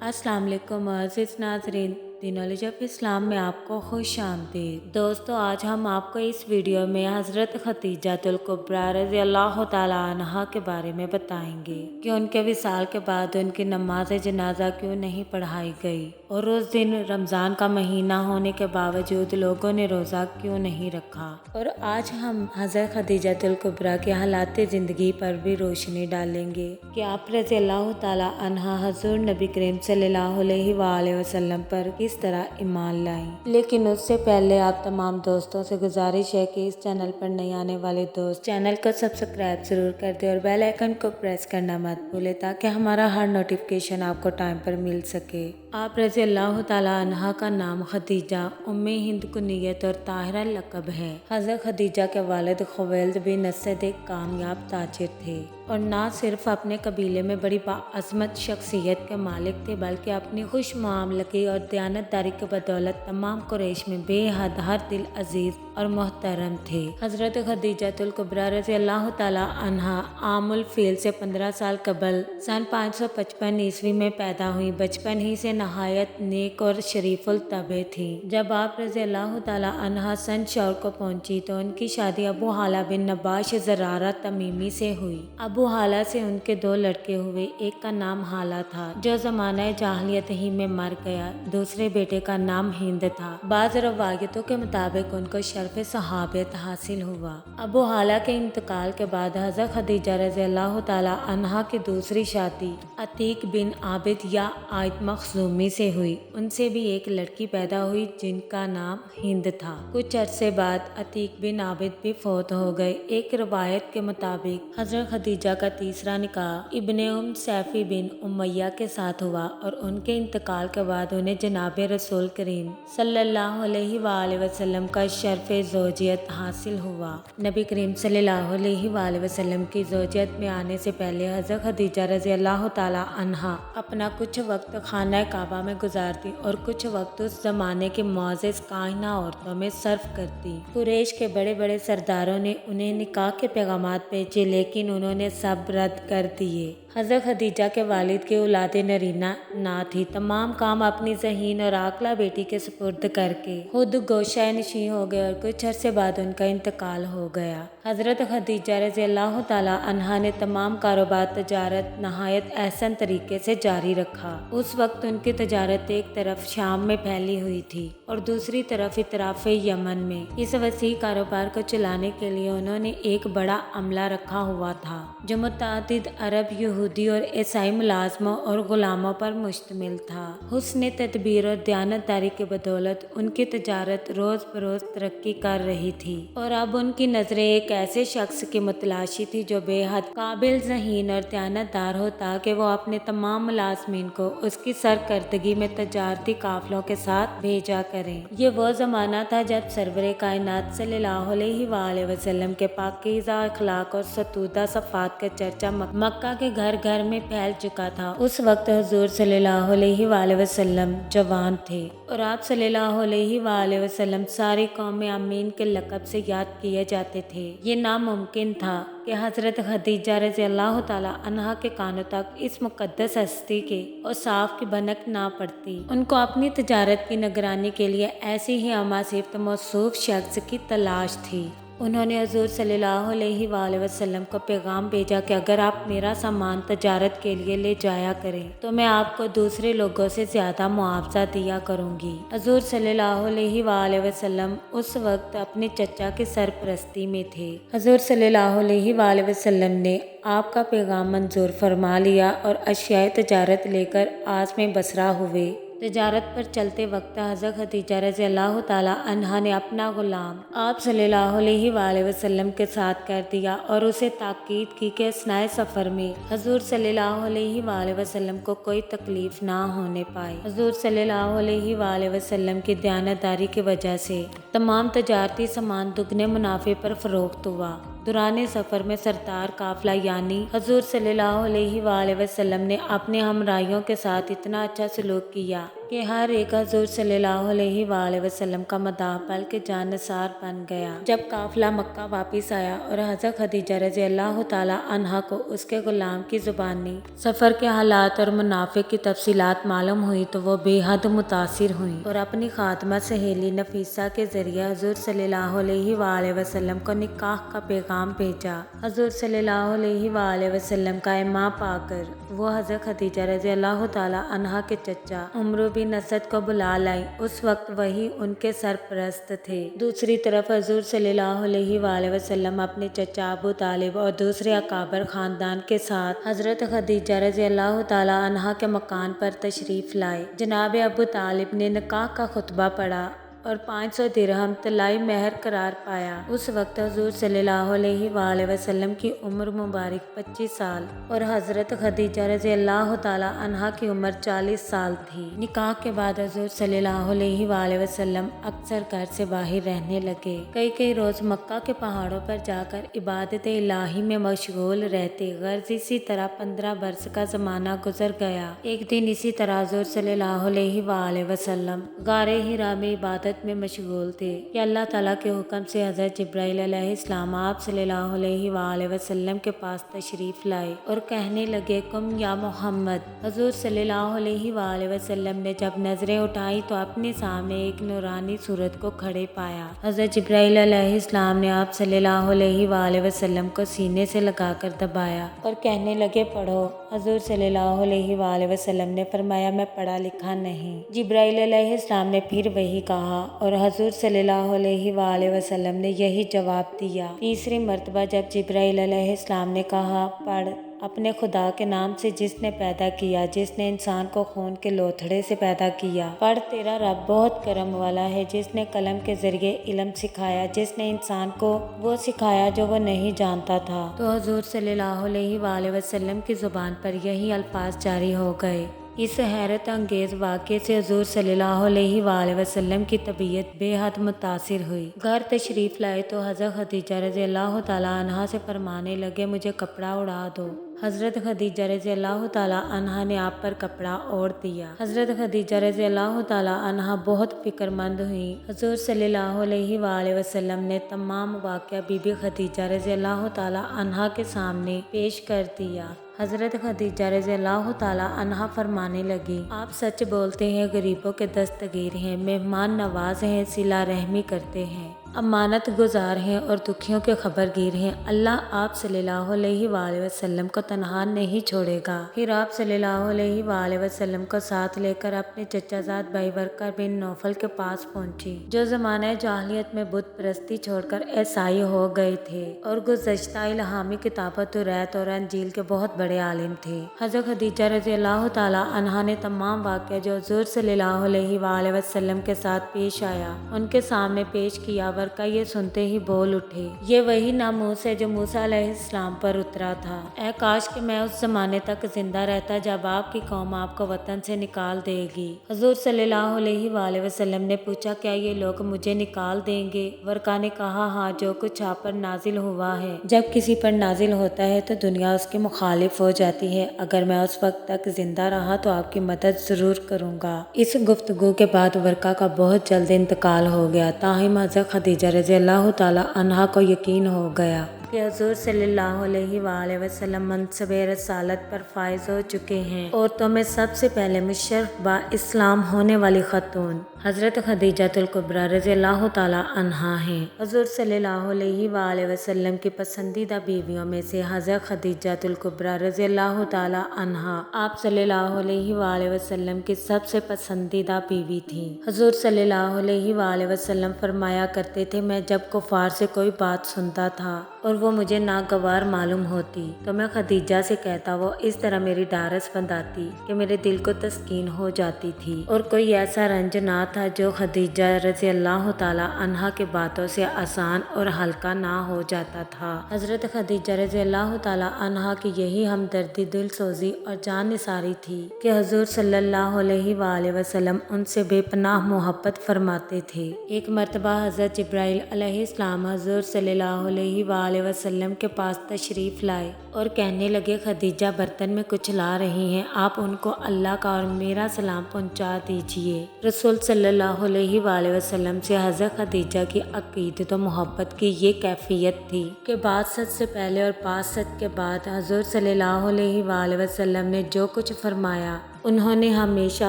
अस्सलाम वालेकुम अज़ीज़ नाज़रीन, दी नॉलेज ऑफ इस्लाम में आपको खुश आमदीद। दोस्तों, आज हम आपको इस वीडियो में हज़रत खदीजतुल कुबरा रज़ी अल्लाह तआला अन्हा के बारे में बताएंगे कि उनके विसाल के बाद उनकी नमाज जनाजा क्यों नहीं पढ़ाई गई और उस दिन रमज़ान का महीना होने के बावजूद लोगों ने रोज़ा क्यों नहीं रखा। और आज हम हज़रत खदीजतुल कुबरा के हालात ज़िंदगी पर भी रोशनी डालेंगे कि आप रज़ी अल्लाह तआला अन्हा हज़ूर नबी करीम सल्लल्लाहु अलैहि वसल्लम पर किस तरह ईमान लाएं। लेकिन उससे पहले आप तमाम दोस्तों से गुजारिश है कि इस चैनल पर नए आने वाले दोस्त चैनल को सब्सक्राइब जरूर कर दें और बेल आइकन को प्रेस करना मत भूलें ताकि हमारा हर नोटिफिकेशन आपको टाइम पर मिल सके। आप रज़ी अल्लाह तआला अन्हा का नाम खदीजा उम्मे हिंद कुनियत और ताहिरा लक़ब है। हज़रत खदीजा के वालिद खुवैलिद बिन असद एक कामयाब ताजिर थे और न सिर्फ अपने कबीले में बड़ी बाअज़मत शख्सियत के मालिक थे बल्कि अपनी खुश मामलगी और दयानतदारी की बदौलत तमाम कुरैश में बेहद हर दिल अजीज और मोहतरम थे। हज़रत खदीजतुल कुबरा रज़ी अल्लाह तआला अन्हा आमुल फील से 15 साल कबल सन 555 ईस्वी में पैदा हुई। बचपन ही से नहायत नेक और शरीफुल तबे थी। जब आप रज़ी अल्लाह तआला अन्हा सन शौर को पहुंची तो उनकी शादी अबू हाला बिन नबाश ज़रारा तमीमी से हुई। अबू हाला से उनके 2 लड़के हुए। एक का नाम हाला था जो ज़माना जाहिलियत ही में मर गया। दूसरे बेटे का नाम हिंद था। बाज़ रवायतों के मुताबिक उनको शर्फ सहाबियत हासिल हुआ। अबू हाला के इंतकाल के बाद हज़रत खदीजा रज़ी अल्लाह तआला अन्हा की दूसरी शादी अतीक बिन आबिद या आयत मखज़ूमी से हुई। उनसे भी एक लड़की पैदा हुई जिनका नाम हिंद था। कुछ अरसे बाद अतीक बिन आबिद भी फौत हो गए। एक रवायत के मुताबिक हज़रत खदीजा का तीसरा निकाह इब्ने सैफी बिन उमैया के साथ हुआ और उनके इंतकाल के बाद उन्हें जनाब रसूल करीम सल्लल्लाहु अलैहि वसल्लम का शर्फ ज़ौजियत हासिल हुआ। नबी करीम सल्लल्लाहु अलैहि वसल्लम की ज़ौजियत में आने से पहले हज़रत खदीजा रज़ी अल्लाह तआला अन्हा अपना कुछ वक्त खाना काबा में गुजारती और कुछ वक्त उस जमाने की मुअज़्ज़ज़ काहिना औरतों में सर्फ करती। कुरैश के बड़े बड़े सरदारों ने उन्हें निकाह के पैगामात भेजे लेकिन उन्होंने सब रद्द कर दिए। हज़रत खदीजा के वालिद की औलाद नरीना ना थी। तमाम काम अपनी ज़हीन और आकला बेटी के सुपुर्द करके खुद गोशाए नशी हो गए और कुछ अरसे बाद उनका इंतकाल हो गया। हज़रत खदीजा रज़ी अल्लाह तआला अन्हा ने तमाम कारोबार तजारत नहायत एहसन तरीके से जारी रखा। उस वक्त उनकी तजारत एक तरफ शाम में फैली हुई थी और दूसरी तरफ इतराफ़ यमन में। इस वसी कारोबार को चलाने के लिए उन्होंने एक बड़ा अमला रखा हुआ था जो मुतअद्दिद अरब, यहूदी और ईसाई मुलाजमों और गुलामों पर मुश्तमिल था। हुस्न तदबीर और दयानतदारी की बदौलत उनकी तजारत रोज बरोज तरक्की कर रही थी और अब उनकी नजरें एक ऐसे शख्स की मुतलाशी थी जो बेहद काबिल, ज़हीन और दयानतदार हो ताकि वो अपने तमाम मुलाजमीन को उसकी सरकर्दगी में तजारती काफिलों के साथ भेजा करें। ये वो ज़माना था जब सरवरे कायनात सल्लल्लाहु अलैहि वसल्लम के पाकीज़ा अखलाक और सतूदा सफ़ात का चर्चा मक्का के घर घर में फैल चुका था। उस वक्त हुजूर सल्लल्लाहु अलैहि वसल्लम जवान थे और आप सल्लल्लाहु अलैहि वसल्लम सारी कौम अमीन के लक़ब से याद किए जाते थे। ये नामुमकिन था कि हज़रत खदीजा रज़ी अल्लाह तआला अन्हा के कानों तक इस मुक़द्दस हस्ती के औसाफ की भनक ना पड़ती। उनको अपनी तजारत की निगरानी के लिए ऐसी ही अमासिफ्त मौसूफ शख्स की तलाश थी। उन्होंने हुज़ूर सल्लल्लाहु अलैहि वसल्लम को पैगाम भेजा कि अगर आप मेरा सामान तजारत के लिए ले जाया करें तो मैं आपको दूसरे लोगों से ज़्यादा मुआवजा दिया करूँगी। हुज़ूर सल्लल्लाहु अलैहि वसल्लम उस वक्त अपने चचा की सरपरस्ती में थे। हुज़ूर सल्लल्लाहु अलैहि वसल्लम ने आपका पैगाम मंजूर फरमा लिया और अशियाए तजारत लेकर आज़म बसरा हुए। तजारत पर चलते वक्त हज़रत खदीजा रज़ी अल्लाह तआला अन्हा ने अपना गुलाम आप सल्लल्लाहु अलैहि वसल्लम के साथ कर दिया और उसे ताकीद की कि असनाए सफ़र में हुज़ूर सल्लल्लाहु अलैहि वसल्लम को कोई तकलीफ ना होने पाए। हुज़ूर सल्लल्लाहु अलैहि वसल्लम की दयानतदारी की वजह से तमाम तजारती सामान दुगने मुनाफे पर फ़रोख्त हुआ। दुराने सफ़र में सरदार काफिला यानी हुज़ूर सल्लल्लाहु अलैहि वसल्लम ने अपने हमराहियों के साथ इतना अच्छा सलूक किया کہ ہر ایک حضور صلی اللہ علیہ وآلہ وسلم کا مداح بلکہ جانثار بن گیا۔ جب قافلہ مکہ واپس آیا اور حضرت خدیجہ رضی اللہ تعالی عنہا کو اس کے غلام کی زبانی سفر کے حالات اور منافع کی تفصیلات معلوم ہوئی تو وہ بے حد متاثر ہوئی اور اپنی خادمہ سہیلی نفیسہ کے ذریعے حضور صلی اللہ علیہ وآلہ وسلم کو نکاح کا پیغام بھیجا۔ حضور صلی اللہ علیہ وآلہ وسلم کا ایما پا کر وہ حضرت خدیجہ رضی اللہ تعالی عنہا کے چچا عمرو بن اسد کو بلا لائی۔ اس وقت وہی ان کے سرپرست تھے۔ دوسری طرف حضور صلی اللہ علیہ وآلہ وسلم اپنے چچا ابو طالب اور دوسرے اکابر خاندان کے ساتھ حضرت خدیجہ رضی اللہ تعالی عنہا کے مکان پر تشریف لائے۔ جناب ابو طالب نے نکاح کا خطبہ پڑھا اور 500 درہم طلائی مہر قرار پایا۔ اس وقت حضور صلی اللہ علیہ وآلہ وسلم کی عمر مبارک 25 سال اور حضرت خدیجہ رضی اللہ تعالی عنہا کی عمر 40 سال تھی۔ نکاح کے بعد حضور صلی اللہ علیہ وآلہ وسلم اکثر گھر سے باہر رہنے لگے۔ کئی روز مکہ کے پہاڑوں پر جا کر عبادت الہی میں مشغول رہتے۔ غرض اسی طرح 15 برس کا زمانہ گزر گیا۔ ایک دن اسی طرح حضور صلی اللہ علیہ وآلہ وسلم غار حرا میں عبادت میں مشغول تھے کہ اللہ تعالیٰ کے حکم سے حضرت جبرائیل علیہ السلام آپ صلی اللہ علیہ وآلہ وسلم کے پاس تشریف لائے اور کہنے لگے قم یا محمد۔ حضور صلی اللہ علیہ وآلہ وسلم نے جب نظریں اٹھائی تو اپنے سامنے ایک نورانی صورت کو کھڑے پایا۔ حضرت جبرائیل علیہ السلام نے آپ صلی اللہ علیہ وآلہ وسلم کو سینے سے لگا کر دبایا اور کہنے لگے پڑھو۔ حضور صلی اللہ علیہ وآلہ وسلم نے فرمایا میں پڑھا لکھا نہیں۔ جبرائیل علیہ السلام نے پھر وہی کہا اور حضور صلی اللہ علیہ وآلہ وسلم نے یہی جواب دیا۔ تیسری مرتبہ جب جبرائیل علیہ السلام نے کہا پڑھ اپنے خدا کے نام سے جس نے پیدا کیا، جس نے انسان کو خون کے لوتھڑے سے پیدا کیا۔ پڑھ تیرا رب بہت کرم والا ہے جس نے قلم کے ذریعے علم سکھایا، جس نے انسان کو وہ سکھایا جو وہ نہیں جانتا تھا۔ تو حضور صلی اللہ علیہ وآلہ وسلم کی زبان پر یہی الفاظ جاری ہو گئے۔ اس حیرت انگیز واقعے سے حضور صلی اللہ علیہ وآلہ وسلم کی طبیعت بے حد متاثر ہوئی۔ گھر تشریف لائے تو حضرت خدیجہ رضی اللہ تعالی عنہا سے فرمانے لگے مجھے کپڑا اڑا دو۔ حضرت خدیجہ رضی اللہ تعالی عنہا نے آپ پر کپڑا اوڑھ دیا۔ حضرت خدیجہ رضی اللہ تعالی عنہا بہت فکر مند ہوئی۔ حضور صلی اللہ علیہ وآلہ وسلم نے تمام واقعہ بی بی خدیجہ رضی اللہ تعالی عنہا کے سامنے پیش کر دیا۔ حضرت خدیجہ رضی اللہ تعالی عنہا فرمانے لگی آپ سچ بولتے ہیں، غریبوں کے دستگیر ہیں، مہمان نواز ہیں، صلہ رحمی کرتے ہیں، امانت گزار ہیں اور دکھیوں کے خبرگیر ہیں۔ اللہ آپ صلی اللہ علیہ وآلہ وسلم کو تنہا نہیں چھوڑے گا۔ پھر آپ صلی اللہ علیہ وآلہ وسلم کو ساتھ لے کر اپنے چچا زاد بھائی ورقہ بن نوفل کے پاس پہنچی، جو زمانہ جاہلیت میں بت پرستی چھوڑ کر عیسائی ہو گئے تھے اور گزشتہ الہامی کتابوں توریت اور انجیل کے بہت بڑے عالم تھے۔ حضرت خدیجہ رضی اللہ تعالی عنہا نے تمام واقعہ جو حضور صلی اللہ علیہ وآلہ وسلم کے ساتھ پیش آیا ان کے سامنے پیش کیا۔ ورقہ یہ سنتے ہی بول اٹھے یہ وہی ناموس ہے جو موسیٰ علیہ السلام پر اترا تھا۔ اے کاش کہ میں اس زمانے تک زندہ رہتا جب آپ کی قوم آپ کو وطن سے نکال دے گی۔ حضور صلی اللہ علیہ وآلہ وسلم نے پوچھا کیا یہ لوگ مجھے نکال دیں گے؟ ورقہ نے کہا ہاں، جو کچھ آپ پر نازل ہوا ہے جب کسی پر نازل ہوتا ہے تو دنیا اس کے مخالف ہو جاتی ہے۔ اگر میں اس وقت تک زندہ رہا تو آپ کی مدد ضرور کروں گا۔ اس گفتگو کے بعد ورقہ کا بہت جلد انتقال ہو گیا، تاہم حضرت خدیجہ رضی اللہ تعالی عنہا کو یقین ہو گیا کہ حضور صلی اللہ علیہ وآلہ وسلم منصب رسالت پر فائز ہو چکے ہیں۔ عورتوں میں سب سے پہلے مشرف با اسلام ہونے والی خاتون حضرت خدیجہ الکبریٰ رضی اللہ تعالی عنہا ہیں۔ حضور صلی اللہ علیہ وآلہ وسلم کی پسندیدہ بیویوں میں سے حضرت خدیجہ الکبریٰ رضی اللہ تعالی عنہا آپ صلی اللہ علیہ وآلہ وسلم کی سب سے پسندیدہ بیوی تھی۔ حضور صلی اللہ علیہ وآلہ وسلم فرمایا کرتے تھے میں جب کفار سے کوئی بات سنتا تھا اور وہ مجھے ناگوار معلوم ہوتی تو میں خدیجہ سے کہتا، وہ اس طرح میری ڈھارس بندھاتی کہ میرے دل کو تسکین ہو جاتی تھی، اور کوئی ایسا رنج نہ تھا جو خدیجہ رضی اللہ تعالی عنہا کے باتوں سے آسان اور ہلکا نہ ہو جاتا تھا۔ حضرت خدیجہ رضی اللہ تعالی عنہا کی یہی ہمدردی، دل سوزی اور جان نثاری تھی کہ حضور صلی اللہ علیہ وآلہ وسلم ان سے بے پناہ محبت فرماتے تھے۔ ایک مرتبہ حضرت جبرائیل علیہ السلام حضور صلی اللہ علیہ وآلہ वसल्लम के पास तशरीफ़ लाए और कहने लगे, खदीजा बर्तन में कुछ ला रही हैं, आप उनको अल्लाह का और मेरा सलाम पहुंचा दीजिए। रसूल सल्लल्लाहु अलैहि वसल्लम से हज़रत खदीजा की अक़ीदत और मोहब्बत की ये कैफियत थी कि बात सच से पहले और बात सच के बाद हुज़ूर सल्लल्लाहु अलैहि वसल्लम ने जो कुछ फरमाया उन्होंने हमेशा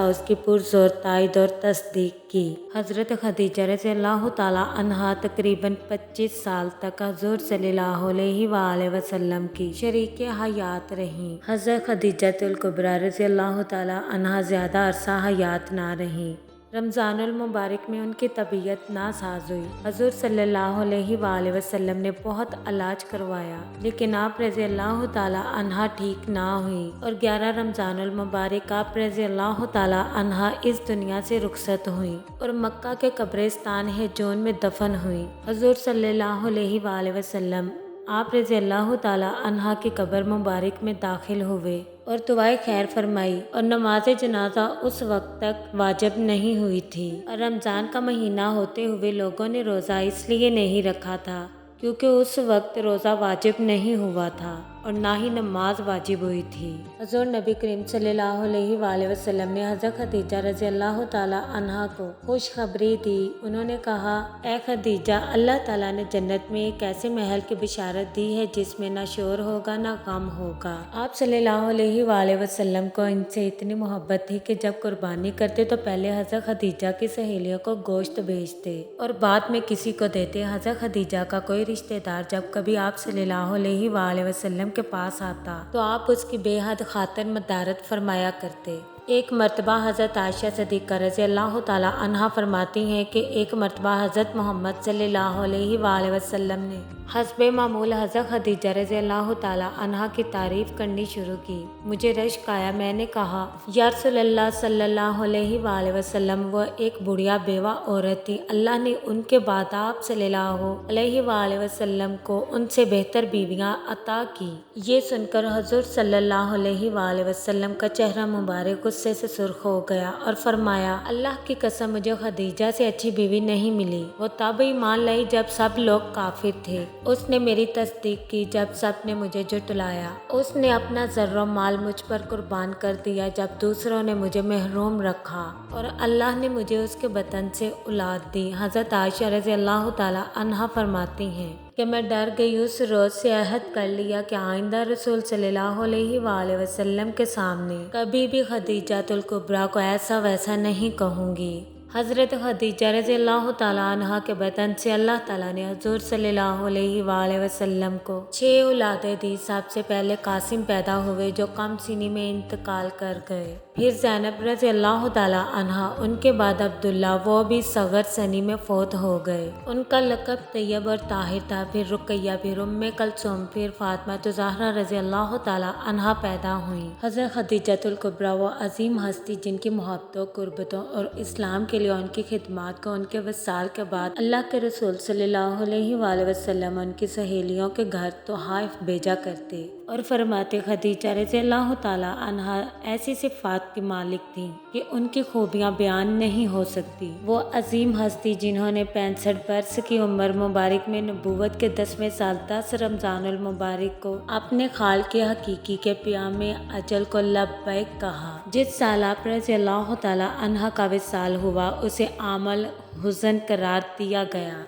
उसकी पुरज़ोर तायद और तस्दीक की। हज़रत खदीजा रज़ियल्लाहु ताला अन्हा तकरीबन 25 साल तक हुज़ूर सल्लल्लाहु अलैहि वसल्लम की शरीके हयात रहीं। हज़रत खदीजतुल कुबरा रज़ियल्लाहु ताला अन्हा ज़्यादा अरसा हयात ना रहीं। रमज़ानुल मुबारक में उनकी तबीयत नासाज हुई। हुज़ूर सल्लल्लाहु अलैहि वसल्लम ने बहुत इलाज करवाया, लेकिन आप रज़ियल्लाहु ताला अन्हा ठीक ना हुई और 11 रमज़ानुल मुबारक आप रज़ियल्लाहु ताला अन्हा इस दुनिया से रुखसत हुई और मक्का के कब्रिस्तान हिजून में दफन हुई। हुज़ूर सल्लल्लाहु अलैहि वसल्लम आप रज़ियल्लाहु ताला अन्हा की कब्र मुबारक में दाखिल हुए और दुआए खैर फरमाई और नमाज जनाजा उस वक्त तक वाजिब नहीं हुई थी और रमज़ान का महीना होते हुए लोगों ने रोज़ा इसलिए नहीं रखा था क्योंकि उस वक्त रोज़ा वाजिब नहीं हुआ था और ना ही नमाज वाजिब हुई थी। हज़ूर नबी करीम सल्लल्लाहु अलैहि वसल्लम ने हज़रत खदीजा रज़ियल्लाहु ताला अन्हा को खुशखबरी दी। उन्होंने कहा, ए खदीजा, अल्लाह ताला ने जन्नत में एक ऐसे महल की बिशारत दी है जिसमें ना शोर होगा ना गम होगा। आप सल्लल्लाहु अलैहि वसल्लम को इनसे इतनी मोहब्बत थी कि जब कुर्बानी करते तो पहले हज़रत खदीजा की सहेलियों को गोश्त भेजते और बाद में किसी को देते। हज़रत खदीजा का कोई रिश्तेदार जब कभी आप सल्लल्लाहु अलैहि वसल्लम के पास आता तो आप उसकी बेहद खातिर मदारत फरमाया करते। एक मरतबा हज़रत आयशा सिद्दीक़ा रज़ियल्लाहु ताला अन्हा फरमाती हैं कि एक मरतबा हज़रत मोहम्मद सल्लल्लाहु अलैहि वसल्लम ने हस्बे मामूल हज़रत खदीजा रज़ियल्लाहु ताला अन्हा की तारीफ़ करनी शुरू की। मुझे रश्क आया। मैंने कहा, या रसूलल्लाह सल्लल्लाहु अलैहि वसल्लम, वह एक बुढ़िया बेवा औरत थी। अल्लाह ने उनके बाद आप सल्लल्लाहु अलैहि वसल्लम को उनसे बेहतर बीवियाँ अता की। ये सुनकर हुज़ूर सल्लल्लाहु अलैहि वसल्लम का चेहरा मुबारक गुस्से से सुर्ख हो गया और फरमाया, अल्लाह की कसम, मुझे खदीजा से अच्छी बीवी नहीं मिली। वो तब ईमान लाई जब सब लोग काफिर थे। उसने मेरी तस्दीक की जब सब ने मुझे झुटलाया। उसने अपना ज़र्रो माल मुझ पर कुर्बान कर दिया जब दूसरों ने मुझे महरूम रखा और अल्लाह ने मुझे उसके बतन से औलाद दी। हज़रत आयशा रज़ियल्लाहु ताला अन्हा फरमाती हैं कि मैं डर गई। उस रोज़ से अहद कर लिया कि आइंदा रसूल सल्लल्लाहु अलैहि वसल्लम के सामने कभी भी खदीजतुल कुबरा को ऐसा वैसा नहीं कहूँगी। हज़रत खदीजा रज़ियल्लाहु ताला अन्हा के बतन से अल्लाह ताला ने हुज़ूर सल्लल्लाहु अलैहि वसल्लम को 6 औलादें दी। सबसे पहले कासिम पैदा हुए जो कम सिनी में इंतकाल कर गए। फिर ज़ैनब रज़ियल्लाहु ताला अन्हा, उनके बाद अब्दुल्ला, वो भी सग़र सनी में फौत हो गए। उनका लक़ब तैयब और ताहिर था। फिर रुक़ैया, फिर उम्मे कलसूम, फिर फातिमा तो ज़हरा रज़ियल्लाहु ताला अन्हा पैदा हुई। हज़रत खदीजतुल कुबरा वो अजीम हस्ती जिनकी मोहब्बतों, कुर्बतों और इस्लाम के लिए उनकी खिदमत को उनके वसाल के बाद अल्लाह के रसूल सल्लल्लाहु अलैहि वसल्लम उनकी सहेलियों के घर तोहाइफ भेजा करते और फरमाते, खदीजा रज़ियल्लाहु ताला अन्हा ऐसी सिफ़ात की मालिक थी कि उनकी खूबियाँ बयान नहीं हो सकती। वो अजीम हस्ती जिन्होंने 65 बरस की उम्र मुबारक में नबूवत के 10वें साल 10 रमज़ानुल मुबारक को अपने खाल के हकीकी के क़याम अजल को लब्बैक कहा। जिस साल आप रज़ियल्लाहु ताला अन्हा का विसाल हुआ उसे आमल हुज़न करार दिया गया।